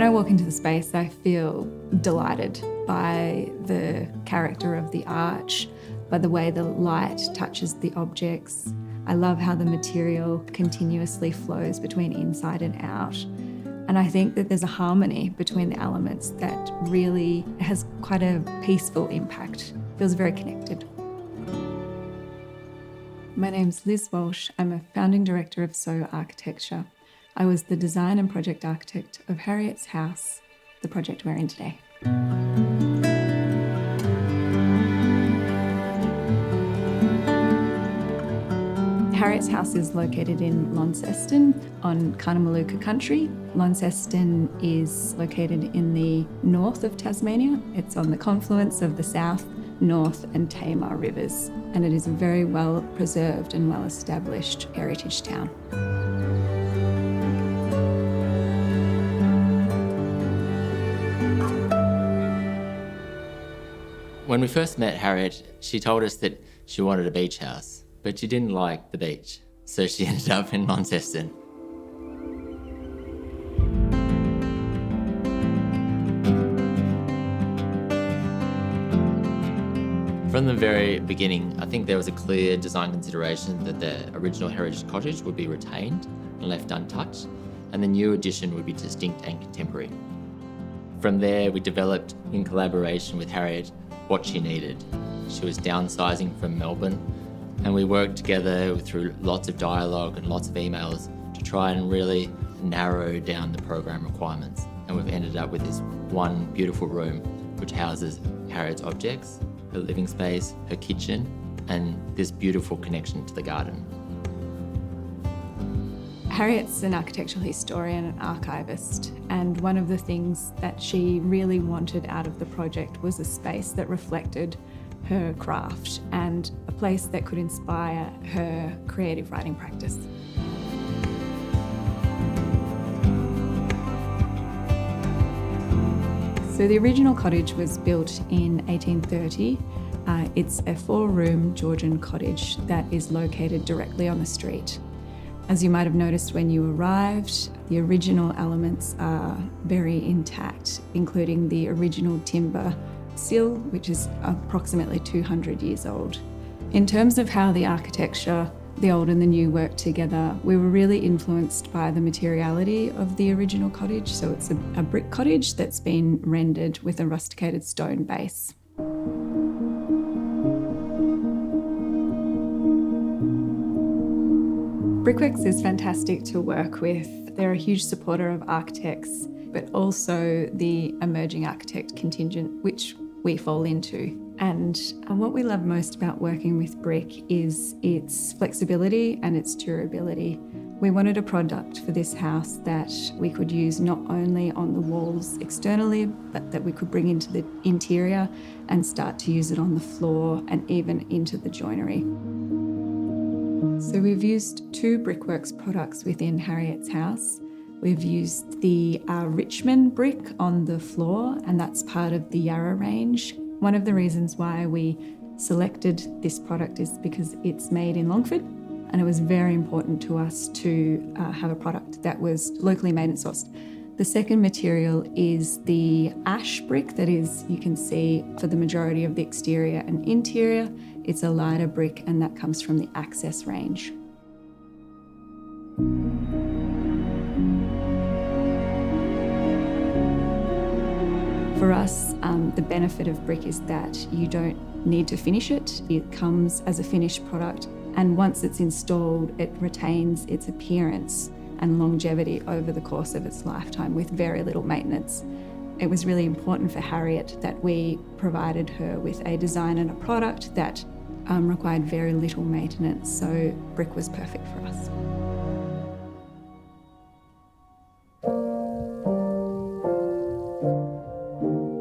When I walk into the space, I feel delighted by the character of the arch, by the way the light touches the objects. I love how the material continuously flows between inside and out. And I think that there's a harmony between the elements that really has quite a peaceful impact. Feels very connected. My name's Liz Walsh. I'm a founding director of So Architecture. I was the design and project architect of Harriet's house, the project we're in today. Harriet's house is located in Launceston on Cunnamalooka country. Launceston is located in the north of Tasmania. It's on the confluence of the South, North and Tamar rivers, and it is a very well preserved and well established heritage town. When we first met Harriet, she told us that she wanted a beach house, but she didn't like the beach, so she ended up in Launceston. From the very beginning, I think there was a clear design consideration that the original heritage cottage would be retained and left untouched, and the new addition would be distinct and contemporary. From there, we developed, in collaboration with Harriet, what she needed. She was downsizing from Melbourne, and we worked together through lots of dialogue and lots of emails to try and really narrow down the program requirements. And we've ended up with this one beautiful room which houses Harriet's objects, her living space, her kitchen, and this beautiful connection to the garden. Harriet's an architectural historian and archivist, and one of the things that she really wanted out of the project was a space that reflected her craft and a place that could inspire her creative writing practice. So the original cottage was built in 1830. It's a 4-room Georgian cottage that is located directly on the street. As you might have noticed when you arrived, the original elements are very intact, including the original timber sill, which is approximately 200 years old. In terms of how the architecture, the old and the new, work together, we were really influenced by the materiality of the original cottage. So it's a brick cottage that's been rendered with a rusticated stone base. Brickworks is fantastic to work with. They're a huge supporter of architects, but also the emerging architect contingent, which we fall into. And what we love most about working with brick is its flexibility and its durability. We wanted a product for this house that we could use not only on the walls externally, but that we could bring into the interior and start to use it on the floor and even into the joinery. So we've used 2 Brickworks products within Harriet's house. We've used the Richmond brick on the floor, and that's part of the Yarra range. One of the reasons why we selected this product is because it's made in Longford, and it was very important to us to have a product that was locally made and sourced. The second material is the ash brick that is, you can see for the majority of the exterior and interior. It's a lighter brick, and that comes from the Access range. For us, the benefit of brick is that you don't need to finish it. It comes as a finished product, and once it's installed, it retains its appearance and longevity over the course of its lifetime with very little maintenance. It was really important for Harriet that we provided her with a design and a product that required very little maintenance, so brick was perfect for us.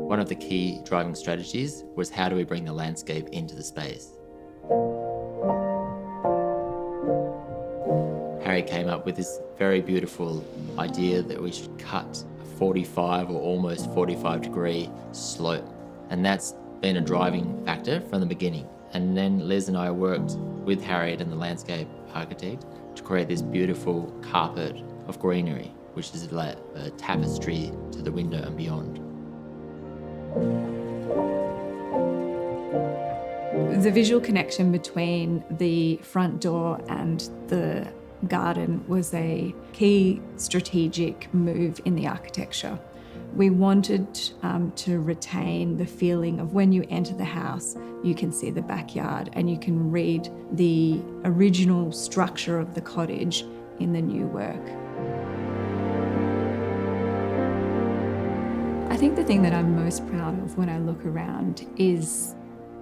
One of the key driving strategies was how do we bring the landscape into the space. Harry came up with this very beautiful idea that we should cut a 45 or almost 45-degree slope, and that's been a driving factor from the beginning. And then Liz and I worked with Harriet and the landscape architect to create this beautiful carpet of greenery. which is like a tapestry to the window and beyond. The visual connection between the front door and the garden was a key strategic move in the architecture. We wanted to retain the feeling of when you enter the house, you can see the backyard and you can read the original structure of the cottage in the new work. I think the thing that I'm most proud of when I look around is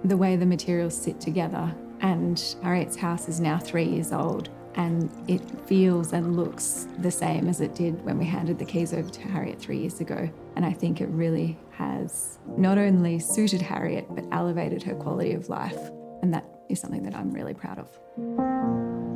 the way the materials sit together. And Harriet's house is now 3 years old, and it feels and looks the same as it did when we handed the keys over to Harriet 3 years ago. And I think it really has not only suited Harriet, but elevated her quality of life. And that is something that I'm really proud of.